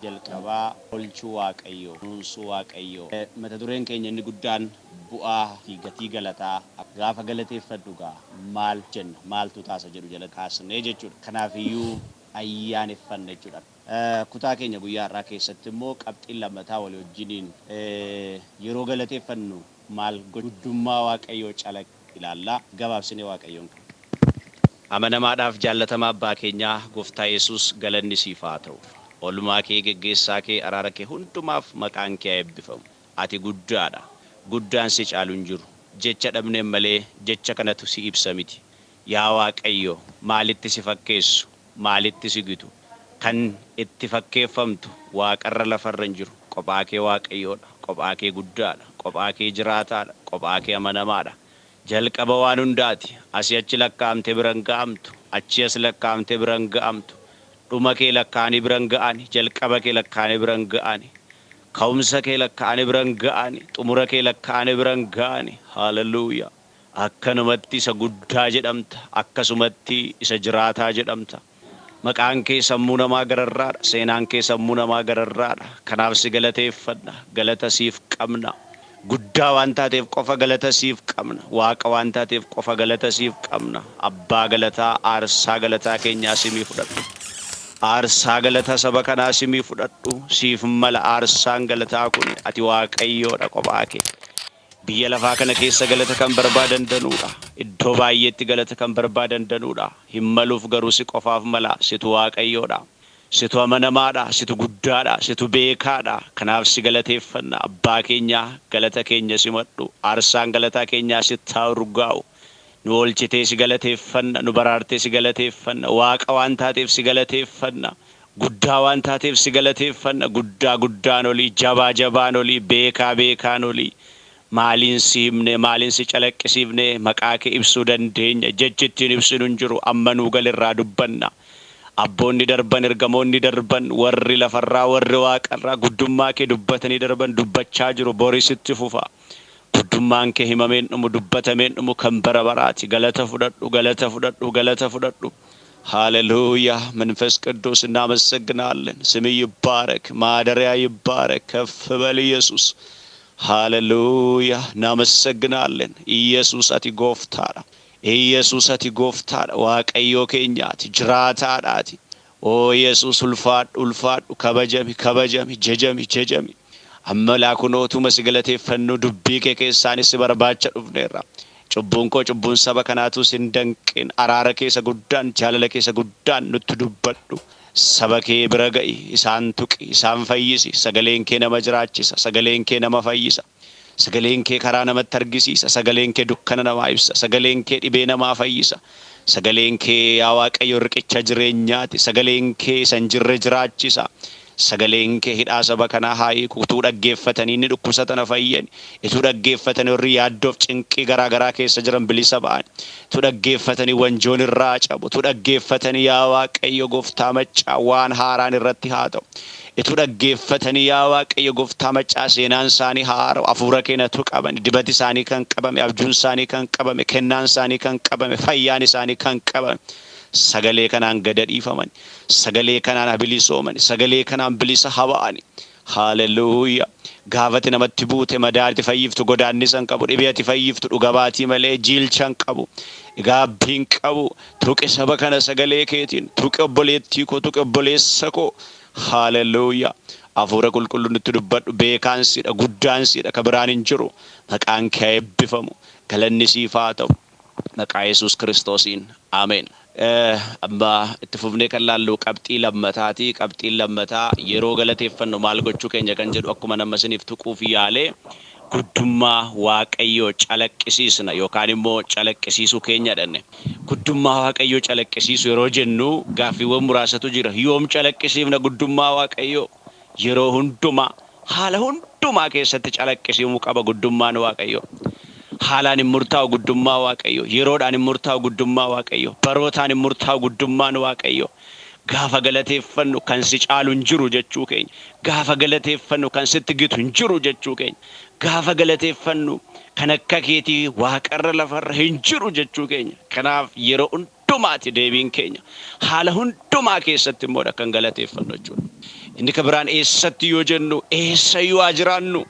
jalqabaa olchuu waaqayyoo nuunsuu waaqayyoo mata dureen keenya inni guddaan bu'aa fi gatii galataa gaafa galateeffadhu gaa maal jenna maaltu taasa jedhu jala kaasnee jechuudha. Kanaafiyyuu ayyaaneffanna jechuudha. Kutaa keenya guyyaa har'aa keessatti immoo qabxiin lammataa walii wajjiniin yeroo galateeffannu maal guddummaa waaqayyoo calaq ilaallaa gabaabsinee waaqayyoon. Amanamaadhaaf jaallatamaa abbaa keenyaa gooftaa Yesuus galanni siif haa ta'u. Oolmaa kee geggeessaa kee araara kee hundumaaf maqaan kee eebbifamu. Ati guddaadha. Guddaan si caalu hin jiru. Jecha dhabneen malee jecha kanatu si ibsa miti. Yaa Waaqayyo maalitti si fakkeessu? Maalitti si gitu? Kan itti fakkeeffamtu waaqarra lafarra hin jiru. Qophaa kee Waaqayyoodha. Qophaa kee guddaadha. Qophaa kee jiraataadha. Qophaa kee amanamaadha. Jalqaba waan hundaati. Asii achi lakkaa'amte biran ga'amtu. Achi as lakkaa'amte biran ga'amtu. Dhuma kee lakkaa'anii biran ga'ani. Jalqaba kee lakkaa'anii biran ga'ani. Ka'umsa kee lakkaa'anii biran ga'ani. Xumura kee lakkaa'anii biran ga'ani. Haalleluuyaa. Akkanumatti isa guddaa jedhamta. Akkasumatti isa jiraataa jedhamta. Maqaan kee sammuu namaa gararraadha. Seenaan kee sammuu namaa gararraadha. Kanaaf si galateeffadha. Galata siif qabna. Guddaa waan taateef qofa galata siif qabna. Waaqa waan taateef qofa galata siif qabna. Abbaa galataa aarsaa galataa keenyaa simii fudhadhu. Aarsaa galataa saba kanaa simii fudhadhu. Siif mala aarsaan galataa kun ati Waaqayyoodha qophaa kee. Biyya lafaa kana keessa galata kan barbaadan danuudha. Iddoo baay'eetti galata kan barbaadan danuudha. Hin maluuf garuu si qofaaf mala. Situ Waaqayyoodha. Situ amanamaadha. Situ guddaadha. Situ beekaadha. Kanaaf si galateeffanna. Abbaa keenyaa galata keenya simadhu. Aarsaan galataa keenyaa sitti haa urgaa'u. Nu oolchitee si galateeffanna. Nu baraartee si galateeffanna. Waaqa waan taateef si galateeffanna. Guddaa waan taateef si galateeffanna. Guddaa guddaan olii, jabaa jabaan olii, beekaa beekaan olii. Maaliin si himne, maaliin si calaqqisiifne maqaa kee ibsuu dandeenya. Jechi ittiin ibsinu hin jiru. Amma nuu galirraa dubbanna. Abboonni darban, ergamoonni darban, warri lafarraa, warri waaqarraa guddummaa kee dubbatanii darban dubbachaa jiru. Boorisitti fufa. Guddummaan kee himameen dhumu, dubbatameen dhumu kan bara baraati. Galata fudhadhu, galata fudhadhu, galata fudhadhu. ሃሌሉያ መንፈስ ቅዱስ እናመሰግናለን። ስምህ ይባረክ፣ ማደሪያ ይባረክ፣ ከፍ በል ኢየሱስ። ሃሌሉያ እናመሰግናለን። ኢየሱስ አቲ ጎፍታራ፣ ኢየሱስ አቲ ጎፍታራ፣ ዋቀዮ ኬኛቲ ጅራታዳቲ። ኦ ኢየሱስ ኡልፋድ ኡልፋድ፣ ከበጀሚ ከበጀሚ፣ ጀጀሚ ጀጀሚ። አመላኩኖቱ መስገለቴ ፈኑ ዱቢ ከኬሳኒስ በርባቸ ዱፍኔራ። Cubbuun koo cubbuun saba kanaatu sin danqin. Araara keessa guddaan, jaalala keessa guddaan nutti dubbadhu. Saba kee bira ga'i, isaan tuqi, isaan fayyisi. Sagaleen kee nama jiraachisa, sagaleen kee nama fayyisa. Sagaleen kee karaa namatti argisiisa, sagaleen kee dukkana namaa ibsa, sagaleen kee dhibee namaa fayyisa. Sagaleen kee yaa Waaqayyo riqicha jireenyaati, sagaleen kee san jirre jiraachisa. Sagaleen kee hidhaa saba kanaa haa hiiku. Utuu dhaggeeffatanii inni dhukkubsatan fayyan. Utuu dhaggeeffatanii warri yaaddoof cinqii garaa garaa keessa jiran bilisa ba'an. Utuu dhaggeeffatanii wanjoon irraa cabu. Utuu dhaggeeffatanii yaa Waaqayyo gooftaa maccaa waan haaraan irratti haa ta'u. Utuu dhaggeeffatanii yaa Waaqayyo gooftaa maccaa seenaan isaanii haara'u. Hafuura keenyatu qaban. Dibati isaanii kan qabame, abjuun isaanii kan qabame, kennaan isaanii kan qabame, fayyaan isaanii kan qabame. Sagalee kanaan gada dhiifaman, sagalee kanaan habilisooman, sagalee kanaan bilisa haba'ani. Haalleluuyaa. Gaafati namatti buute madaati fayyiftu godaannisan qabu, dhibeeti fayyiftu dhugabaatii malee jiilchan qabu, gaabbiin qabu. Tuqi saba kana sagalee keetiin, tuqi obboleettii koo, tuqi obboleessa koo. Haalleluuyaa. Hafuura qulqulluun itti dubbadhu. Beekaansidha, guddaansidha, ka biraan hin jiru. Maqaan kee eebbifamu. Galanni siif haa ta'u. Maqaa Yesuus Kiristoosiin. Ameen. Amma itti fufnee kan laallu qabxii lammataati. Qabxiin lammataa yeroo galateeffannu maal gochuu keenya kan jedhu akkuma nama isiniif tuquuf yaalee guddummaa Waaqayyoo calaqqisiisna yookaan immoo calaqqisiisuu keenya dhanne. Guddummaa Waaqayyoo calaqqisiisu yeroo jennu gaaffiiwwan muraasatu jira. Yoom calaqqisiifna guddummaa Waaqayyoo? Yeroo hundumaa, haala hundumaa keessatti calaqqisiifamuu qaba guddummaan Waaqayyoo. Haalaan hin murtaa'u guddummaa Waaqayyoo. Yeroodhaan hin murtaa'u guddummaa Waaqayyoo. Barootaan hin murtaa'u guddummaan Waaqayyoo. Gaafa galateeffannu kan si caalu hin jiru jechuu keenya. Gaafa galateeffannu kan sitti gitu hin jiru jechuu keenya. Gaafa galateeffannu kan akka keetii waaqarra lafarra hin jiru jechuu keenya. Kanaaf yeroo hundumaati deebiin keenya. Haala hundumaa keessatti immoo kan galateeffannu jechuudha. Inni kan biraan eessatti yoo jennu eessayyuu haa jiraannu.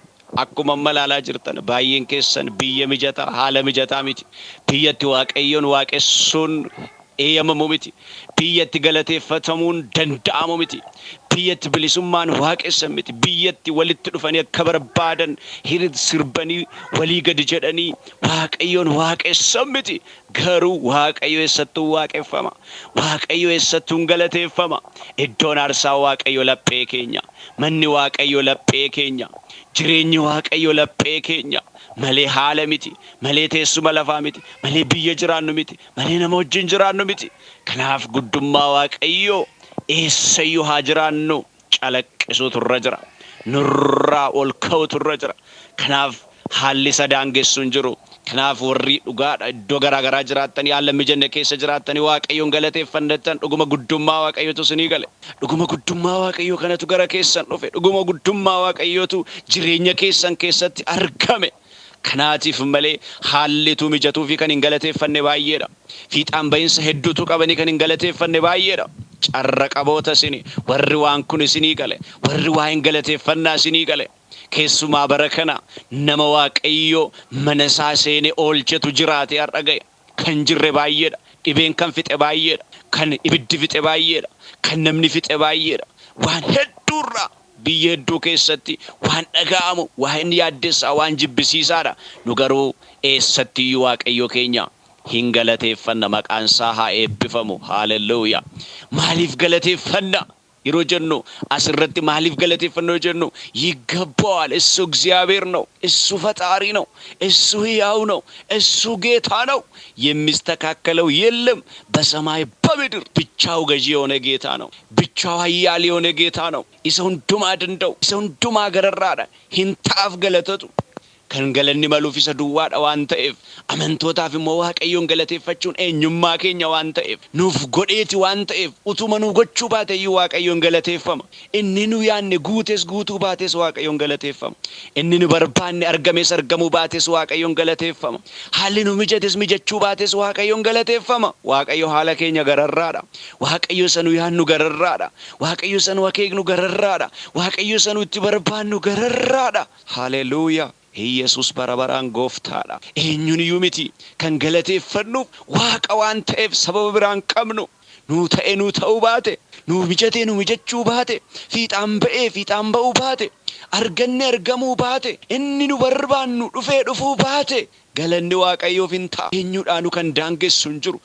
Akkuma malaalaa jirtan baay'een keessan biyya mijataa haala mijataa miti. Biyyatti waaqayyoon waaqessuun eeyyamamu miti. Biyyatti galateeffatamuun danda'amu miti. Biyyatti bilisummaan waaqessan miti. Biyyatti walitti dhufanii akka barbaadan hirit sirbanii walii gadi jedhanii waaqayyoon waaqessan miti. Garuu waaqayyo eessattuu waaqeffama. Waaqayyo eessattuu galateeffama. Iddoon aarsaa waaqayyo laphee keenya. Manni waaqayyo laphee keenya. Jireenyi waaqayyo laphee keenya. Malee haala miti, malee teessuma lafaa miti, malee biyya jiraannu miti, malee nama wajjin jiraannu miti. Kanaaf guddummaa waaqayyoo eessayyuu haa jiraannu calaqqisuutu irra jira. Nurraa ol ka'utu irra jira. Kanaaf haalli isa daangessu hin jiru. Kanaaf warri dhugaadha iddoo garaagaraa jiraatanii haala mijanne keessa jiraatanii waaqayyoon galateeffannatan dhuguma guddummaa waaqayyootu isinii gale. Dhuguma guddummaa waaqayyoo kanatu gara keessan dhufe. Dhuguma guddummaa waaqayyootu jireenya keessan keessatti argame. Kanaatiif malee haallitu mijatuu fi kan hin galateeffanne baay'eedha. Fiixaan bahinsa hedduutu qabanii kan hin galateeffanne baay'eedha. Carra qaboota isinii warri waan kun isinii gale, warri waa hin galateeffannaa isinii gale. Keessumaa bara kana nama waaqayyoo mana isaa seenee oolchetu jiraate har'a ga'e. Kan jirre baay'eedha. Dhibeen kan fixe baay'eedha. Kan ibiddi fixe baay'eedha. Kan namni fixe baay'eedha. Waan hedduurraa biyya hedduu keessatti waan dhaga'amu, waan yaaddessaa, waan jibbisiisaadha. Nu garuu eessattiyyuu waaqayyo keenya hin galateeffanna. Maqaan isaa haa eebbifamu. Haalelluuyaa. Maaliif galateeffanna? yeroo jennu asirratti maaliif galateeffannoo jennu ይገባዋል እሱ እግዚአብሔር ነው እሱ ፈጣሪ ነው እሱ ሕያው ነው እሱ ጌታ ነው የሚስተካከለው የለም በሰማይ በምድር ብቻው ገዢ የሆነ ጌታ ነው ብቻው ኃያል የሆነ ጌታ ነው ኢሰውን ዱማ ድንደው ኢሰውን ዱማ ገረራዳ ሂንታፍ ገለተቱ kan galanni maluuf isa duwwaadha waan ta'eef amantootaaf immoo waaqayyoon galateeffachuun eenyummaa keenya waan ta'eef nuuf godheeti waan ta'eef utuma nu gochuu baate iyyuu waaqayyoon galateeffama inni nu yaanne guutes guutuu baates waaqayyoon galateeffama inni nu barbaanne argames argamuu baates waaqayyoon galateeffama haalli nu mijates mijachuu baates waaqayyoon galateeffama waaqayyo haala keenya gararraadha waaqayyo sanu yaannu gararraadha waaqayyo sanu akeeknu gararraadha waaqayyo sanu itti barbaannu gararraadha haleluuyaa ኢየሱስ በረበራን ጎፍታዳ እኙን ዩሚቲ ከንገለቴፈኑ ዋቃ ዋንተፍ ሰበብ ብራን ቀምኑ ኑ ተኤኑ ተውባቴ ኑ ሚጀቴኑ ሚጀቹ ባቴ ፊጣን በኡ ባቴ አርገነ አርገሙ ባቴ እንኑ በርባኑ ዱፌ ዱፉ ባቴ ገለኒ ዋቀዮ ፊንታ እኙዳኑ ከንዳንገሱን ጅሩ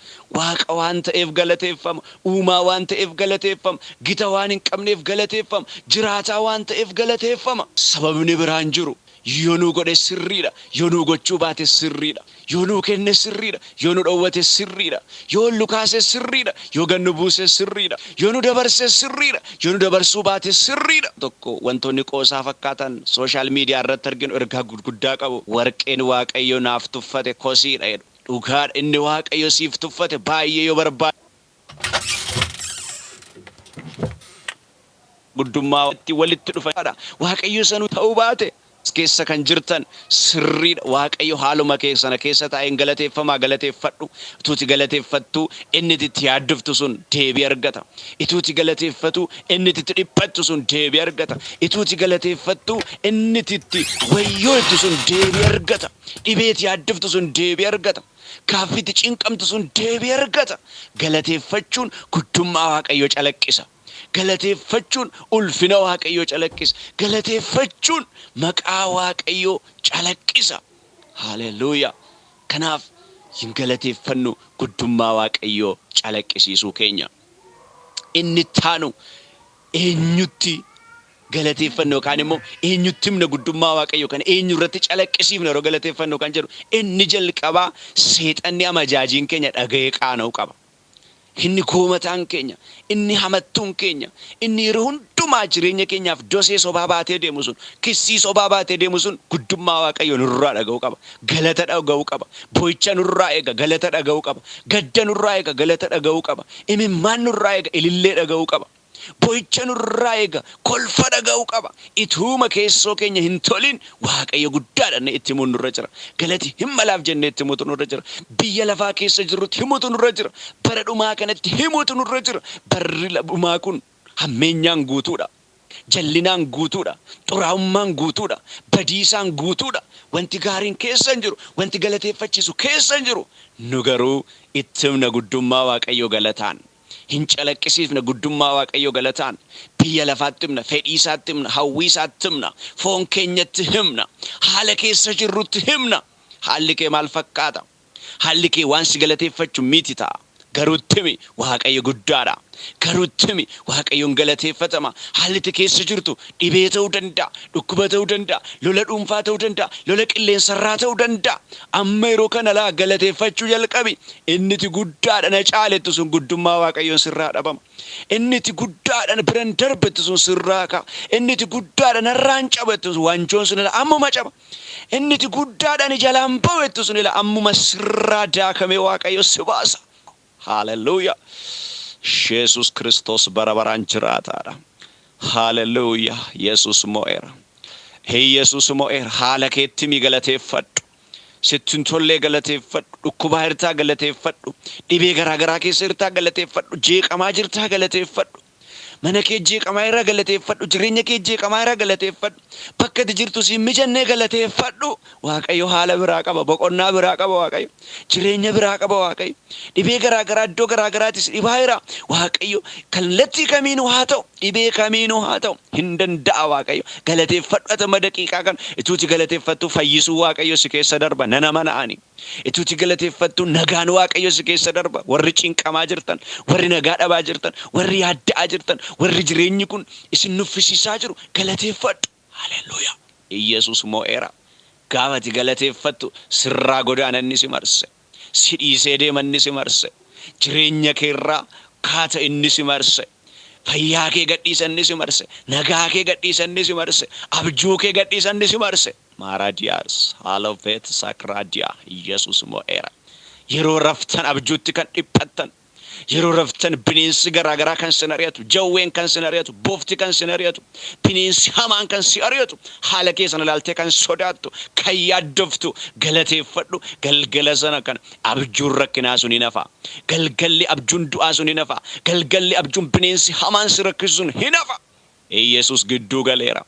ዋቃ ዋንተፍ ገለቴፈም ኡማ ዋንተፍ ገለቴፈም ጊታዋንን ቀምኔፍ ገለቴፈም ጅራታ ዋንተፍ ገለቴፈም ሰበብኒ ብራን ጅሩ yoonu godhe sirriidha yoonu gochuu baate sirriidha yoonu kenne sirriidha yoonu dhowwate sirriidha yoo lukaase sirriidha yoo gannu buuse sirriidha yoonu dabarse sirriidha yoonu dabarsuu baate sirriidha tokko wantoonni qoosaa fakkaatan social media irratti arginu ergaa guddaa qabu warqeen waaqayyo naaf tuffate kosiidha jedhu dhugaadha inni waaqayyo siif tuffate baay'ee yoo barbaade guddummaatti walitti dhufaadha waaqayyo sanu ta'uu baate keessa kan jirtan sirriidha waaqayyo haaluma keessana keessa taa'een galateeffadhu ituuti galateeffattu inni itti yaadduftu sun deebii argata ituuti galateeffatu inni itti dhiphattu sun deebii argata ituuti galateeffattu inni itti wayyootu sun deebii argata dhibeeti yaadduftu sun deebii argata kaaffiti cinqamtu sun deebii argata galateeffachuun guddummaa waaqayyo calaqqisa galateeffachuun ulfina waaqayyo calaqqisa galateeffachuun maqaa waaqayyo calaqqisa haleluuyaa kanaaf hin galateeffannu guddummaa waaqayyo calaqqisiisuu keenya inni taanu eenyutti galateeffannoo kan immoo eenyutti himna guddummaa waaqayyo kan eenyu irratti calaqqisiifna yeroo galateeffannoo kan jedhu inni jalqabaa seexanni amajaajiin keenya dhaga'ee qaana'uu qaba inni koomataan keenya inni hamattuun keenya inni yeroo hundumaa jireenya keenyaaf dosee sobaa baatee deemu sun kissii sobaa baatee deemu sun guddummaa waaqayyo nurraa dhaga'uu qaba galata dhaga'uu qaba boo'icha nurraa eega galata dhaga'uu qaba gadda nurraa eega galata dhaga'uu qaba imimmaan nurraa eega ilillee dhaga'uu qaba boo'icha nurraa eega, kolfa dhaga'uu qaba. Ituuma keessoo keenya hin tolin Waaqayyo guddaadha inni itti himuun nurra jira. Galati hin malaaf jennee itti himuutu nurra jira. Biyya lafaa keessa jirrutti himuutu nurra jira. Bara dhumaa kanatti himuutu nurra jira. Barri dhumaa kun hammeenyaan guutuudha. Jallinaan guutuudha. Xuraa'ummaan guutuudha. Badiisaan guutuudha. Wanti gaariin keessa hin jiru. Wanti galateeffachiisu keessa hin jiru. Nu garuu itti himna guddummaa Waaqayyo galataan. Hin calaqqisiifna guddummaa Waaqayyo galataan. Biyya lafaatti himna, fedhii isaatti himna, hawwii isaatti himna, foon keenyatti himna, haala keessa jirrutti himna. Haalli kee maal fakkaata? Haalli kee waan si galateeffachu miti ta'a. Garuutti himi Waaqayyo guddaadha. Garuutti himi Waaqayyoon galateeffatama. Haalli ati keessa jirtu dhibee ta'uu danda'a, dhukkuba ta'uu danda'a, lola dhuunfaa ta'uu danda'a, lola qilleensarraa ta'uu danda'a. Amma yeroo kana laa galateeffachuu jalqabi. Inni ati guddaadha na caalettu sun guddummaa Waaqayyoon sirraa dhabama. Inni ati guddaadha biran darbettu sun sirraa ka'a. Inni ati guddaadha narraan cabattu sun wanjoon sun ammuma caba. Inni ati guddaadha ni jalaan bawettu sun ammuma sirraa daakamee Waaqayyo si baasa. Hallelujah. Jesus Christos barabaraan jiraataadha. Hallelujah. Yesus mo'eera. Yesus mo'eera. Haala keetti mi galateeffadhu. Sittin tollee galateeffadhu. Dhukkubaa hirtaa galateeffadhu. Dhibee garaagaraa keessa hirtaa galateeffadhu. Jeeqamaa jirtaa galateeffadhu. Mana kee jeeqamaa irraa galateeffadhu. Jireenya kee jeeqamaa irraa galateeffadhu. Bakka ati jirtu si mijannee galateeffadhu. Waaqayyo haala biraa qaba. Boqonnaa biraa qaba Waaqayyo. Jireenya biraa qaba Waaqayyo. Dhibee garaagaraa iddoo garaagaraattis dhibaa jira. Waaqayyo kallattii kamiinuu haa ta'u, dhibee kamiinuu haa ta'u hin danda'a Waaqayyo. Galateeffadhu atama daqiiqaa kan ituuti galateeffattu fayyisuu Waaqayyo si keessa darba. Nana mana'ani. Ituuti galateeffattu nagaan Waaqayyo si keessa darba. Warri cinqamaa jirtan, warri nagaa dhabaa jirtan, warri yaadda'aa jirtan, warri jireenyi kun isin nuffisiisaa jiru galateeffadhu. Hallelujah. Yesus mo'eera. Gaafa ati galateeffattu sirraa godaananni si marse. Si dhiisee deemanni si marse. Jireenya keerraa kaata inni si marse. Fayyaa kee gadhiisanni si marse. Nagaa kee gadhiisanni si marse. Abjuu kee gadhiisanni si marse. Maaraadiyaas haalofeet sakraadiyaa Yesus mo'eera. Yeroo raftan abjuutti kan dhiphattan. Yeroo raftan bineensi garaagaraa kan sin ari'atu, jawween kan sin ari'atu, boofti kan sin ari'atu, bineensi hamaan kan si ari'atu, haala keessan ilaaltee kan sodaattu, kan yaaddoftu galateeffadhu. Galgala sana kan abjuun rakkinaa sun hin hafa. Galgalli abjuun du'aa sun hin hafa. Galgalli abjuun bineensi hamaan si rakkisu sun hin hafa. Yesus gidduu galeera.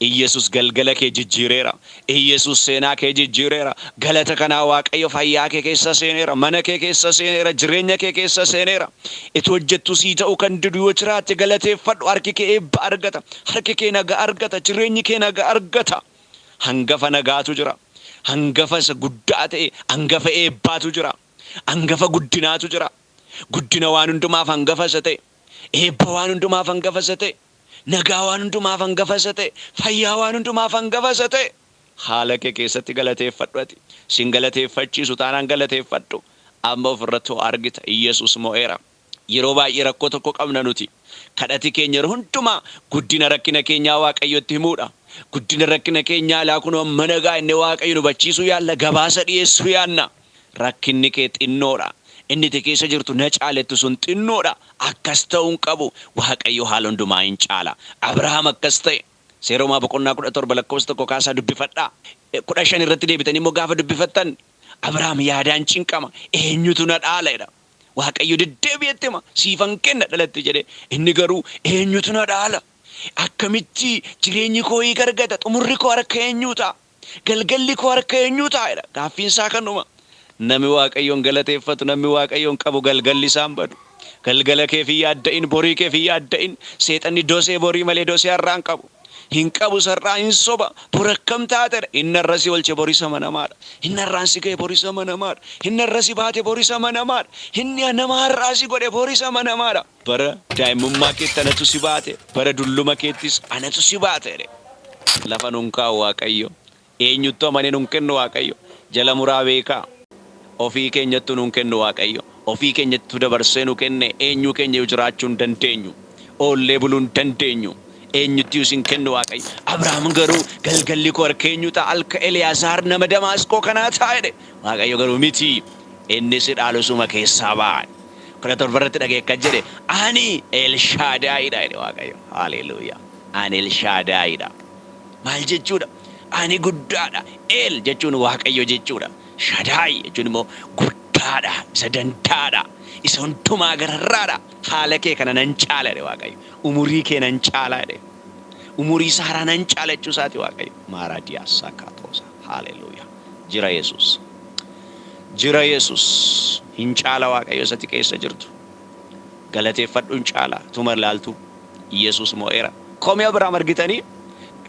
Yesus galgala kee jijjiireera. Yesus seenaa kee jijjiireera. Galata kanaa Waaqayyo fayyaa kee keessa seeneera. Mana kee keessa seeneera. Jireenya kee keessa seeneera. Itti hojjettu sii ta'uu kan didu yoo jiraatte galateeffadhu. Harki kee eebba argata. Harki kee nagaa argata. Jireenyi kee nagaa argata. Hangafa nagaatu jira. Hangafa isa guddaa ta'e. Hangafa eebbaatu jira. Hangafa guddinaatu jira. Guddina waan hundumaaf hangafa isa ta'e. Eebba waan hundumaaf hangafa isa ta'e. Nagaa waan hundumaaf hangafa isa ta'e. Fayyaa waan hundumaaf hangafa isa ta'e. Haala kee keessatti galateeffadhu ati. Sin galateeffachiisu taanaan galateeffadhu. Amma ofirratti argita Yesus mo'eera. Yeroo baay'ee rakkoo tokko qabna nuti. Kadhati keenya yeroo hundumaa guddina rakkina keenyaa Waaqayyotti himuudha. Guddina rakkina keenyaa laa kun amma nagaa inni Waaqayyo nu bachiisuu yaalla. Gabaasa dhiyeessuu yaanna. Rakkinni kee xinnoodha. Inni ati keessa jirtu na caalettu sun xinnoodha. Akkas ta'uun qabu. Waaqayyo haala hundumaa hin caala. Abrahaam akkas ta'e. Seeromaa boqonnaa 17 lakkoofsa tokko kaasaa dubbifadhaa. 15 irratti deebitanii immoo gaafa dubbifattan Abrahaam yaadaan cinqama. Eenyutu na dhaala jedha. Waaqayyo deddeebi'etti hima. Siifan kenna dhalatti jedhee. Inni garuu eenyutu na dhaala? Akkamitti jireenyi koo hiika argata? Xumurri koo harka eenyuu ta'a? Galgalli koo harka eenyuu ta'a jedha. Gaaffiin isaa kanuma. Namni Waaqayyoon galateeffatu, namni Waaqayyoon qabu galgalli isaan badu. Galgala kee fi yaadda'in, borii kee fi yaadda'in. Seexanni dosee borii malee dosee har'aan qabu. Hin qabu sarraa hin soba. Bor akkam taatedha. Inni har'a si oolche borii sama namaadha. Inni har'aan si ga'e borii sama namaadha. Inni har'a si baate borii sama namaadha. Inni nama har'aa si godhe borii sama namaadha. Bara daa'imummaa keetti anatu si baate. Bara dulluma keettis anatu si baate. Lafa nuun kaa'u Waaqayyo. Eenyutti amanee nuun kennu Waaqayyo. Jala muraa beekaa. Ofii keenyatti nuun kennu Waaqayyo. Ofii keenyatti dabarsee nu kenne eenyu keenya jiraachuu hin dandeenyu. Oollee buluu hin dandeenyu. Eenyutti isin kennu Waaqayyo. Abrahaam garuu galgalli koo harka eenyu ta'a? Harka Eliyaasaar nama Damaasqoo kanaa ta'a jedhe. Waaqayyo garuu miti. Inni si dhaalusuma keessaa ba'a. 17 dhagee akka jedhe ani Elshaadaayidha jedhe Waaqayyo. Haleluuyaa. Ani Elshaadaayidha. Maal jechuudha? Ani guddaadha. El jechuun Waaqayyo jechuudha. Shaadaay jechuun immoo guddaadha. Isa dandaadha. Isa hundumaa gararraadha. Haala kee kana nan caala jedhe Waaqayyo. Umurii kee nan caala jedhe. Umurii Saaraa nan caala jechuu isaati Waaqayyo. Maaraadiyaa Saakaatoosa. Haleluuyaa. Jira Yesuus. Jira Yesuus. Hin caala Waaqayyo isatti keessa jirtu. Galateeffadhu hin caala. Tuma ilaaltu Yesuus mo'eera. Komee Abrahaam argitanii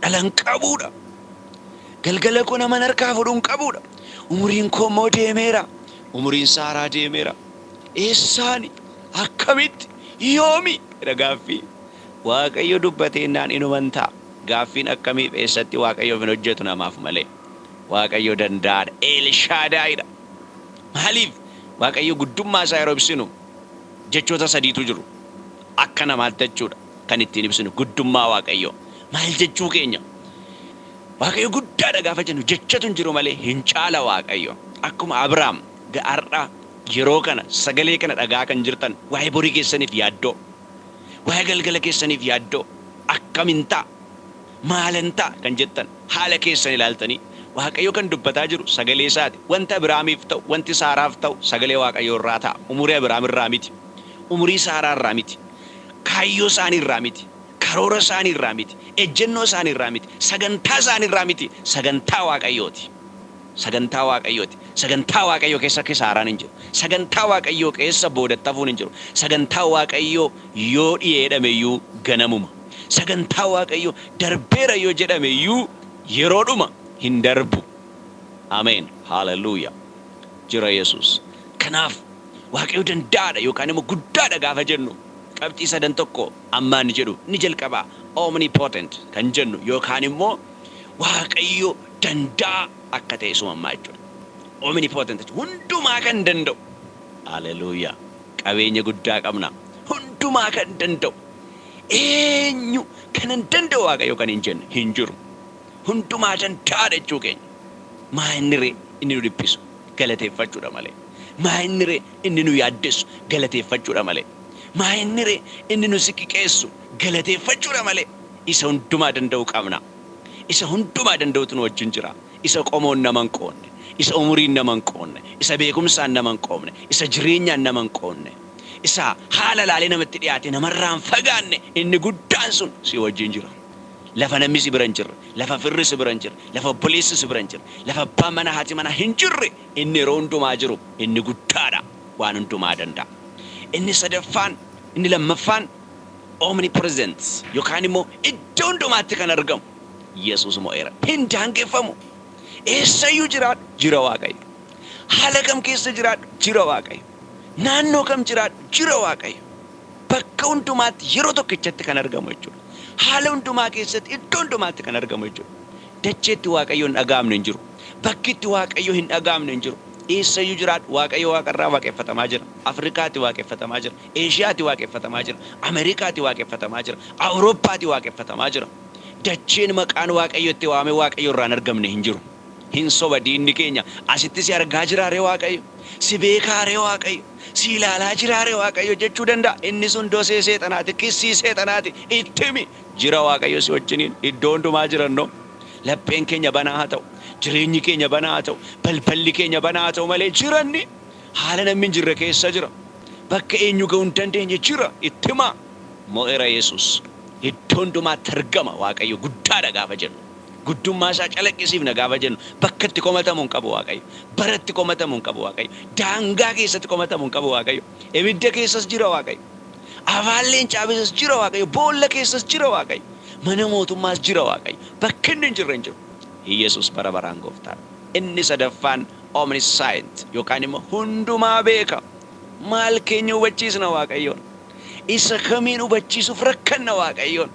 dhalan qabuudha. Galgala koo nama harkaa fuudhuun qabuudha. Umuriin koo immoo deemeera. Umuriin Saaraa deemeera. Eessaani? Akkamitti? Yoomi? Jedha gaaffii. Waaqayyo dubbateennaan inuman ta'a. Gaaffiin akkamiif eessatti Waaqayyoof hin hojjetu namaaf malee. Waaqayyo danda'aadha. Elshaadaayidha. Maaliif? Waaqayyo guddummaa isaa yeroo ibsinu jechoota sadiitu jiru. Akka namaatti jechuudha. Kan ittiin ibsinu guddummaa Waaqayyo. Maal jechuu keenya? Waaqayyo guddaadha gaafa jennu jechatu hin jiru malee hin caala Waaqayyo. Akkuma Abrahaam har'a yeroo kana sagalee kana dhagaa kan jirtan waa'ee borii keessaniif yaaddoo. Waa'ee galgala keessaniif yaaddoo. Akkamiin ta'a? Maalan ta'a kan jettan haala keessan ilaaltanii Waaqayyo kan dubbataa jiru sagalee isaati. Wanti Abrahaamiif ta'u, wanti Saaraaf ta'u sagalee Waaqayyo irraa ta'a. Umurii Abrahaam irraa miti. Umurii Saaraa irraa miti. Kaayyoo isaanii irraa miti. Karoora isaanii irraa miti. Ejjennoo isaanii irraa miti. Sagantaa isaanii irraa miti. Sagantaa Waaqayyooti. Sagantaa Waaqayyooti. Sagantaa Waaqayyoo keessa Saaraan hin jiru. Sagantaa Waaqayyoo keessa boodattafuun hin jiru. Sagantaa Waaqayyoo yoo dhiyeedhameyyuu ganamuma. Sagantaa Waaqayyoo darbeera yoo jedhameyyuu yeroodhuma hin darbu. Ameen. Haleluuyaa. Jira Yesuus. Kanaaf Waaqayyo danda'aadha yookaan immoo guddaadha gaafa jennu qabxii sadan tokko ammaan jedhu ni jalqabaa omnipotent kan jennu yookaan immoo Waaqayyo danda'a akka ta'e sumammaa jechuudha. Omnipotent hundumaa kan danda'u. Haleluuyaa. Qabeenya guddaa qabna. Hundumaa kan danda'u. Eenyu kan hin danda'u Waaqayyo kan hin jenne hin jiru. Hundumaa danda'a jechuu keenya. Maa inni ree inni nu dhiphisu galateeffachuudha malee. Maa inni ree inni nu yaaddessu galateeffachuudha malee. Maa inni ree inni nu siqiqeessu galateeffachuudha malee. Isa hundumaa danda'u qabna. Isa hundumaa danda'utu nu wajjin jira. Isa qomoon nama hin qoonne. Isa umuriin nama hin qoonne. Isa beekumsaan nama hin qoonne. Isa jireenyaan nama hin qoonne. Isa haala laalee namatti dhiyaate namarraan fagaanne inni guddaan sun si wajjin jira. Lafa namni si bira hin jirre, lafa firri si bira hin jirre, lafa obboleessi si bira hin jirre, lafa abbaan mana haati mana hin jirre inni yeroo hundumaa jiru inni guddaadha waan hundumaa danda'a. Inni sadaffaan inni lammaffaan omnipresent yookaan immoo iddoo hundumaatti kan argamu Yesuus mo'eera. Hin daangeffamu. Eessayyuu jiraadhu jira Waaqayyo. Haala kam keessa jiraadhu jira Waaqayyo. Naannoo kam jiraadhu jira Waaqayyo. Bakka hundumaatti yeroo tokkichatti kan argamu jechuudha. Haala hundumaa keessatti iddoo hundumaatti kan argamu jechuudha. Dacheetti Waaqayyo hin dhaga'amne hin jiru. Bakkitti Waaqayyo hin dhaga'amne hin jiru. Eessayyuu jiraadhu Waaqayyo waaqarraa waaqeffatamaa jira. Afrikaatti waaqeffatamaa jira. Eeshiyaatti waaqeffatamaa jira. Ameerikaatti waaqeffatamaa jira. Awurooppaatti waaqeffatamaa jira. Dacheen maqaan Waaqayyo itti waamee Waaqayyo irraan argamne hin jiru. Hin soba diinni keenya asitti si argaa jiraare Waaqayyo. Si beekaare Waaqayyo. Si ilaalaa jiraare Waaqayyo jechuu danda'a. Inni sun dosee seexanaati, kissii seexanaati. Ittimi jira Waaqayyo si wajjiniin iddoo hundumaa jirannoo. Lapheen keenya banaa haa ta'u. Jireenyi keenya banaa haa ta'u. Balballi keenya banaa haa ta'u malee jiranni haala namni hin jirre keessa jira. Bakka eenyu ga'uu hin dandeenye jira. Ittima mo'eera Yesuus. Iddoo hundumaatti argama Waaqayyo guddaadha gaafa jennu. Guddummaa isaa calaqqisiifna gaafa jennu bakka itti komatamuu hin qabu Waaqayyo. Bara itti komatamuu hin qabu Waaqayyo. Daangaa keessatti komatamuu hin qabu Waaqayyo. Ibidda keessas jira Waaqayyo. Afaalleen caabessas jira Waaqayyo. Boolla keessas jira Waaqayyo. Mana mootummaas jira Waaqayyo. Bakka inni hin jirre hin jiru. Yesuus bara baraan gooftaadha. Inni sadaffaan omniscient yookaan immoo hundumaa beeka. Maal keenya hubachiisna Waaqayyoon. Isa kamiin hubachiisuuf rakkanna Waaqayyoon.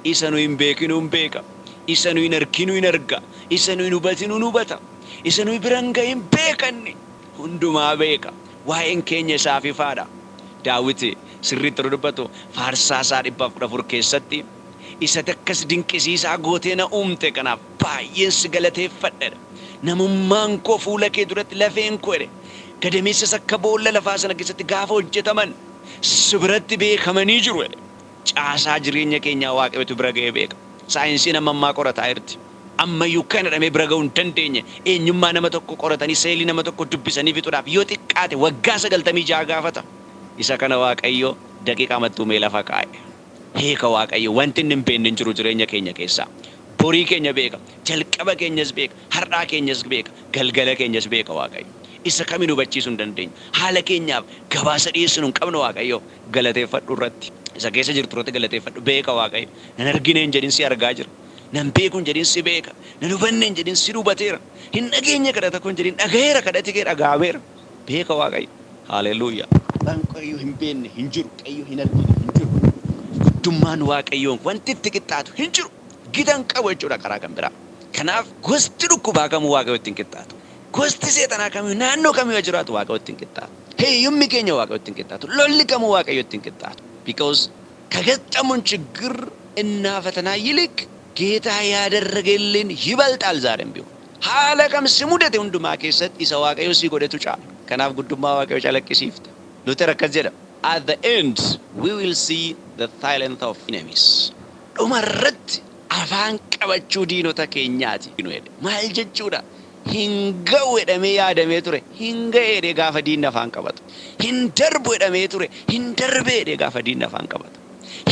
Isa nu hin beekinu hin beeka. Isa nu hin arginu hin arga. Isa nu hin hubatinu hin hubata. Isa nu biran gahin beekanni hundumaa beeka. Waa'een keenya isaaf ifaadha. Daawiti sirriitti dubbatu faarsaa isaa 114 keessatti isa takkas dinqisiisaa gootee na uumte kanaaf baay'een si galateeffadha. Namummaan koo fuula kee duratti lafeen koo jedhe gadameessas akka boolla lafaa sana keessatti gaafa hojjetaman sibiratti beekamanii jiru jedhe. Caasaa jireenya keenyaa Waaqayyotu bira ga'ee beeka. Saayinsiin ammaa qorataa jirti. Ammayyuu kan jedhamee bira ga'uu hin dandeenye eenyummaa nama tokko qoratanii seelii nama tokko dubbisanii fixuudhaaf yoo xiqqaate waggaa 96 gaafata. Isa kana Waaqayyo daqiiqaa mattuumee lafa kaa'e. Hiika Waaqayyo wanti inni hin beekne hin jiru jireenya keenya keessaa. Borii keenya beeka, jalqaba keenyas beeka, har'aa keenyas beeka, galgala keenyas beeka Waaqayyo. Isa kamiin hubachiisuu hin dandeenya. Haala keenyaaf gabaasa dhiyeessinu hin qabnu Waaqayyo galateeffadhu irratti. Isa keessa jirtu irratti galateeffadhu beeka Waaqayyo. Nan argine hin jedhin si argaa jira. Nan beeku hin jedhin si beeka. Nan hubanne hin jedhin si hubateera. Hin dhageenye kadhata kun jedhin dhagaheera kadhati kee dhagaameera. Beeka Waaqayyo. Haleluuyaa. Waaqayyo hin beekne hin jiru. Waaqayyo hin argine hin jiru. Guddummaan Waaqayyoon wanti itti qixxaatu hin jiru. Gidan qabu jechuudha karaa kan biraa. Kanaaf gosti dhukkubaa kamuu Waaqayyo ittiin qixxaatu. Gosti seexanaa kamuu naannoo kamuu jiraatu Waaqayyo ittiin qixxaatu. Hiyyummi keenya Waaqayyo ittiin qixxaatu. Lolli kamuu Waaqayyo ittiin qixxaatu. Because ከገጠሙን ችግር እና ፈተና ይልቅ ጌታ ያደረገልን ይበልጣል ዛሬም ቢሆን ሀለ ከም ስሙደት ወንዱማ ከሰት ኢሳ Waaqayyo ሲጎደቱ ጫ ከናፍ ጉዱማ Waaqayyo ጫለቅሲፍት ሉተር ከዘለ at the end we will see the silence of enemies ዱመረት afaan qabachuu diinota keenyaati maal jechuudha hinga'u jedhamee yaadamee ture hinga'ee gaafa diinni afaan qabatu hin darbu jedhamee ture hin darbee gaafa diinni afaan qabatu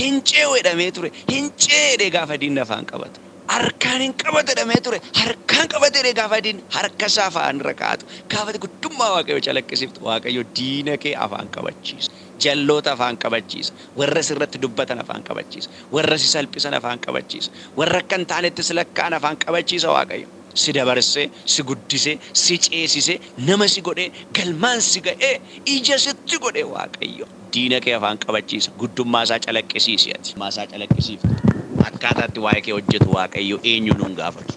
hin cee'u jedhamee ture hin cee'ee gaafa diinni afaan qabatu harkaan hin qabatu jedhamee ture harkaan qabatee gaafa diinni harka isaa afaan irra kaa'atu gaafa guddummaa Waaqayyo calaqqisiiftu Waaqayyo diina kee afaan qabachiisa. Jalloota afaan qabachiisa. Warra sirratti dubbatan afaan qabachiisa. Warra si salphisan afaan qabachiisa. Warra kan taanetti silakkaan afaan qabachiisa Waaqayyo. Si dabarsee, si guddisee, si ceesisee, nama si godhee, galmaan si ga'ee, ija sitti godhee Waaqayyo. Diina kee afaan qabachiisa. Guddummaa isaa calaqqisiisiati. Maasaa calaqqisiiftu. Akkaataatti waa'ee kee hojjetu Waaqayyo eenyu nuun gaafatu.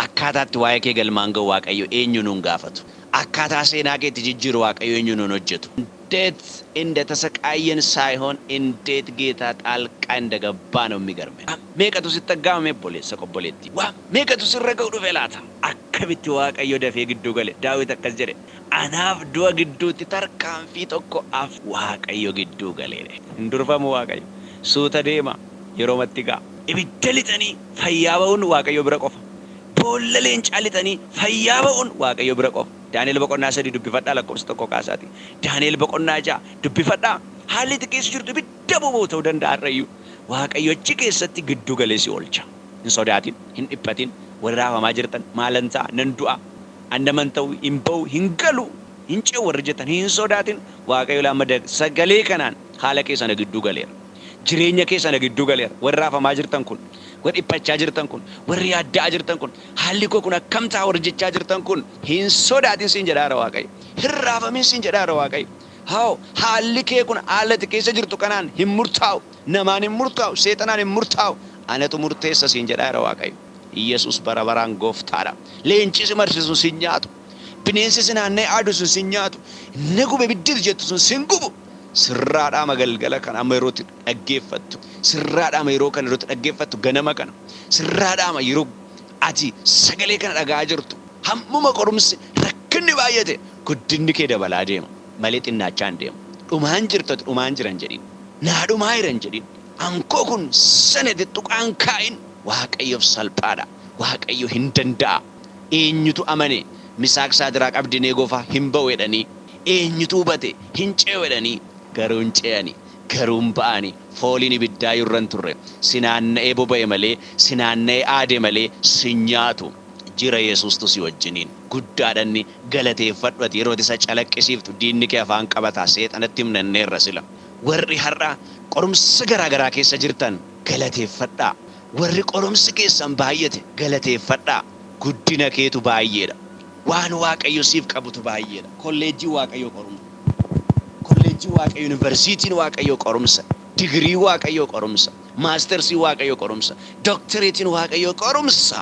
Akkaataatti waa'ee kee galmaan ga'u Waaqayyo eenyu nuun gaafatu. Akkaataa seenaa keetti jijjiiru Waaqayyo eenyu nuun hojjetu. እንዴት እንደተሰቃየን ሳይሆን እንዴት ጌታ ጣልቃ እንደገባ ነው የሚገርመኝ። ሜቀቱ ሲጠጋው ሜፖሌስ ሰቆቦሌቲ ዋ ሜቀቱ ሲረገው ዱፌላታ አከብቲ Waaqayyo dafee gidduu gale Daawit akkas jedhe anaaf du'a gidduutti tarkaanfii tokko af Waaqayyo gidduu galeedhe hindurfamu Waaqayyo suuta deema yeroo matti gaa ibidda lixanii fayyaa ba'uun Waaqayyo bira qofa boolla leencaa lixanii fayyaa ba'uun Waaqayyo bira qofa. Daani'el boqonnaa 3 dubbifadhaa lakkoofsa tokko kaasaati. Daani'el boqonnaa 6 dubbifadhaa haalli keessa jirtu ibidda boba'u ta'uu danda'a irrayyuu Waaqayyo achi keessatti gidduu galee si oolcha. Hin sodaatin, hin dhiphatin, warra raafamaa jirtan maalan ta'a nan du'a andaman ta'u hin ba'u hin galu hin ce'u warri jettan hin sodaatin Waaqayyo lamada sagalee kanaan haala keessana gidduu galeera. Jireenya keessana gidduu galeera. Warra raafamaa jirtan kun warri dhiphachaa jirtan kun warri yaaddaa jirtan kun haalli koo kun akkam ta'a warri jechaa jirtan kun hin sodaatin siin jedhaara Waaqayyo. Hin raafamin siin jedhaara Waaqayyo. Haa haalli kee kun haalati keessa jirtu kanaan hin murtaa'u namaan hin murtaa'u seexanaan hin murtaa'u anatu murteessa siin jedhaara Waaqayyo. Yesuus bara baraan gooftaadha. Leenci si marsisu sin nyaatu. Bineensi si naanna'ee aadu sun sin nyaatu. Inni gube biddil jettu sun sin gubu. Sirraadhaa magalgala kan amma yerootti dhaggeeffattu. Sirraadhaa yeroo kan yerootti dhaggeeffattu ganama kana. Sirraadhaa yeroo ati sagalee kana dhagaa jirtu. Hammuma qorumsi rakkinni baay'ate guddinni kee dabalaa deema. Malee xinnaachaan deema. Dhumaan jirtatu dhumaan jiran jedhin. Naa dhumaa jiran jedhin. Ankoo kun sanatti tuqaan kaa'in Waaqayyoof salphaadha. Waaqayyo hin danda'a. Eenyutu amane Misaaq Saadiraaq Abdineegoo fa'aa hin ba'u jedhanii. Eenyutu hubate hin ce'u jedhanii. Garuu hin ce'anii. Garuu hin ba'anii. Fooliin ibiddaa irran turre. Sinaanna'ee boba'e malee, sinaanna'ee aade malee sin nyaatu. Jira Yesuustu si wajjiniin. Guddaadhanni galateeffadhu ati yeroo isa calaqqisiiftu diinni kee afaan qabataa seexanatti himnanneerra sila. Warri har'a qorumsa garaagaraa keessa jirtan galateeffadhaa. Warri qorumsi keessan baay'ate galateeffadhaa. Guddina keetu baay'eedha. Waan Waaqayyo siif qabutu baay'eedha. Kolleejjii Waaqayyo qorumsa. Kolleejjii Waaqayyo Yuunivarsiitiin Waaqayyo qorumsa. Digirii Waaqayyo qorumsa. Maastersii Waaqayyo qorumsa. Dooktereetiin Waaqayyo qorumsa.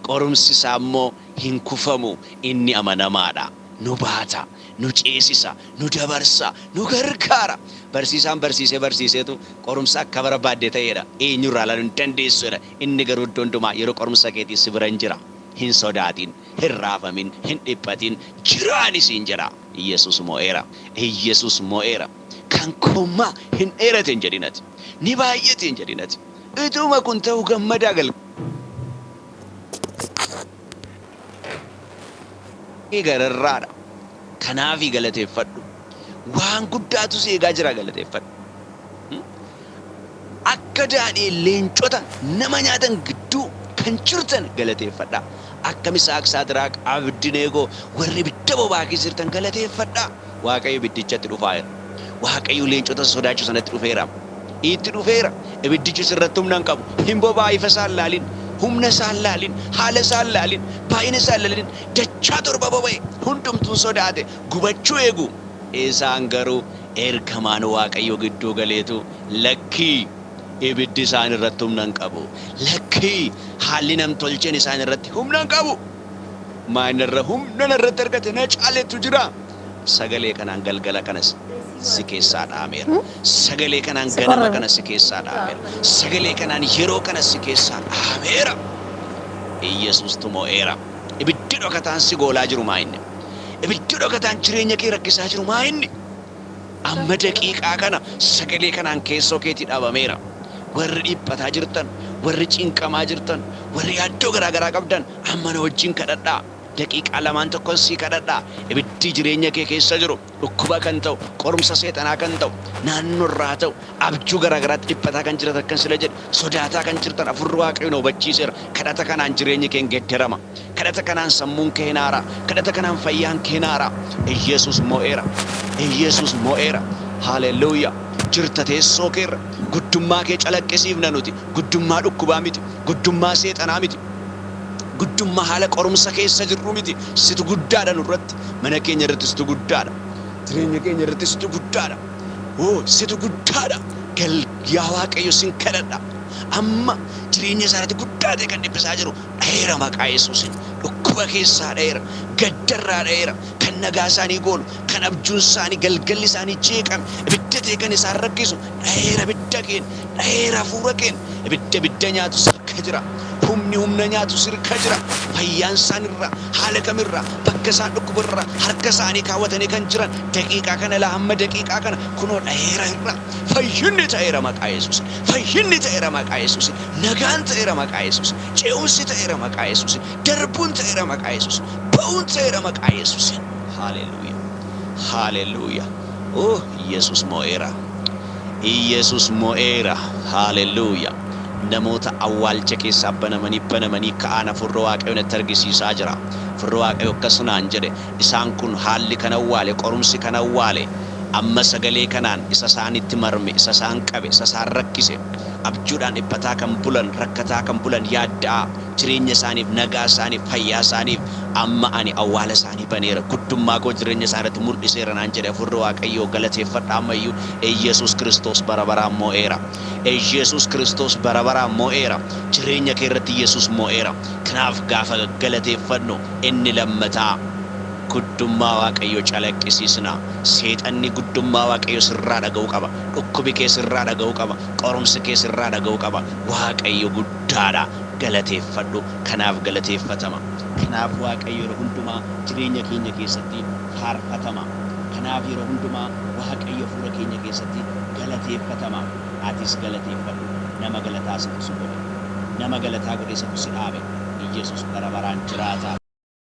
Qorumsi isaa immoo hin kufamu inni amanamaadha. Nu baata, nu ceesisa, nu dabarsa, nu gargaara. Barsiisaan barsiiseetu qorumsa akka barbaadde ta'eedha. Eenyurraa laaluu hin dandeessuudha. Inni garuu iddoo hundumaa yeroo qorumsa keetii si bira hin jira. Hin sodaatin, hin raafamin, hin dhiphatin, jiraan isiin jira. Yesus mo'eera. Yesus mo'eera. Kan kummaa hin dheerate hin jedhinati. Ni baay'ate hin jedhinati. Ituma kun ta'uu gammadaa gararraadha. Kanaafi galateeffadhu. Waan guddaatu si eegaa jira galateeffadhu. Akka daadhii leencota nama nyaatan gidduu kan jirtan galateeffadha. Akka Misaaq Saadraaq Abdineegoo warri ibidda boba'aa keessa jirtan galateeffadha. Waaqayyo ibiddichatti dhufeera. Waaqayyo leencota sodaachuu sanatti dhufeera. Itti dhufeera. Ibiddichi sirratti humna hin qabu. Hin boba'aa ifa isaan laalin. Humna isaan laalin. Haala isaan laalin. Baay'ina isaan laalin. Dachaa torba boba'e. Hundumtuun sodaate. Gubachuu eegu. Isaan garuu ergamaan Waaqayyo gidduu galeetu lakkii ibiddi isaan irratti humna hin qabu. Lakkii haalli namtolcheen isaan irratti humna hin qabu. Maayinarra humna irratti argate na caaletu jira. Sagalee kanaan galgala kanas si keessaa dhaameera. Sagalee kanaan ganama kanas si keessaa dhaameera. Sagalee kanaan yeroo kanas si keessaa dhaameera. Yesus mo'eera. Ibiddi dhokataan si goolaa jiru maayinni. Ibiddi dhokataan jireenya kee rakkisaa jiru maayinni. Amma daqiiqaa kana sagalee kanaan keessoo keetii dhaabameera. Warri dhiphataa jirtan, warri cinqamaa jirtan, warri yaaddoo garaagaraa qabdan amma na wajjin kadhadhaa. Daqiiqaa lamaan tokkon sii kadhadhaa. Ibiddi jireenya kee keessa jiru dhukkuba kan ta'u, qorumsa seexanaa kan ta'u, naannoo irraa ta'u, abjuu garaagaraatti dhiphataa kan jirtan kan sila jedhe, sodaataa kan jirtan afurri Waaqayyo nu hubachiiseera. Kadhata kanaan jireenyi kee geeddarama. Kadhata kanaan sammuun kee haara. Kadhata kanaan fayyaan kee haara. Yesus mo'eera. Yesus mo'eera. Haleluuyaa. Jirta teessoo keerra guddummaa kee calaqqisiifna nuti. Guddummaa dhukkubaa miti. Guddummaa seexanaa miti. Guddummaa haala qorumsa keessa jirru miti. Situ guddaadha nurratti. Mana keenya irratti situ guddaadha. Jireenya keenya irratti situ guddaadha. Situ guddaadha. Yaa Waaqayyo sin kadhadha. Amma jireenya isaaniitti guddaa ta'e kan dhiphisaa jiru dheera maqaa Yesuusin. Dhukkuba keessaa dheera. Gaddarraa dheera. Kan nagaa isaanii goolu. Kan abjuun isaanii galgalli isaanii jeeqame. Ibidda ta'e kan isaan rakkisu. Dheera ibidda keen. Dheera hafuura keen. Ibidda nyaatu sirka jira. Humni humna nyaatu sirka jira. Fayyaan isaanirraa haala kamirraa bakka isaan dhukkubarraa harka isaanii kaawwatanii kan jiran daqiiqaa kana hamma daqiiqaa kana kunoo dheera irraa fayyinni ta'eera maqaa Yesuus. Fayyinni ta'eera maqaa Yesuus. Nagaan ta'eera maqaa Yesuus. Ce'umsi ta'eera maqaa Yesuus. Darbuun ta'eera maqaa Yesuus. Ba'uun ta'eera maqaa Yesuus. Haleluuyaa. Haleluuyaa. Yesus mo'eera. Yesus mo'eera. Haleluuyaa. Namoota awwaalcha keessaa banamanii ka'an afurri Waaqayyo natti argisiisaa jira. Afurri Waaqayyo akkasumaan jedhe isaan kun haalli kan awwaale qorumsi kan awwaale amma sagalee kanaan isa isaanitti marme isa isaan qabe isa isaan rakkise abjuudhaan dhiphataa kan bulan rakkataa kan bulan yaaddaa jireenya isaaniif nagaa isaaniif fayyaa isaaniif amma ani awwaala isaanii baneera guddummaa koo jireenya isaaniitti mul'iseera naan jedhe afurri Waaqayyo galateeffadha ammayyuu Yesus Kiristoos bara baraan mo'eera. Yesus Kiristoos bara baraan mo'eera. Jireenya kee irratti Yesus mo'eera. Kanaaf gaafa galateeffannu inni lammataa guddummaa Waaqayyo calaqqisiisna. Seexanni guddummaa Waaqayyo sirraa dhaga'uu qaba. Dhukkubi kee sirraa dhaga'uu qaba. Qorumsi kee sirraa dhaga'uu qaba. Waaqayyo guddaadha. Galateeffadhu. Kanaaf galateeffatama. Kanaaf Waaqayyo yeroo hundumaa jireenya keenya keessatti faarfatama. Kanaaf yeroo hundumaa Waaqayyo fuula keenya keessatti galateeffatama. Atis galateeffadhu. Nama galataa si godhe. Nama galataa godhe si dhaabe. Yesus bara baraan jiraata.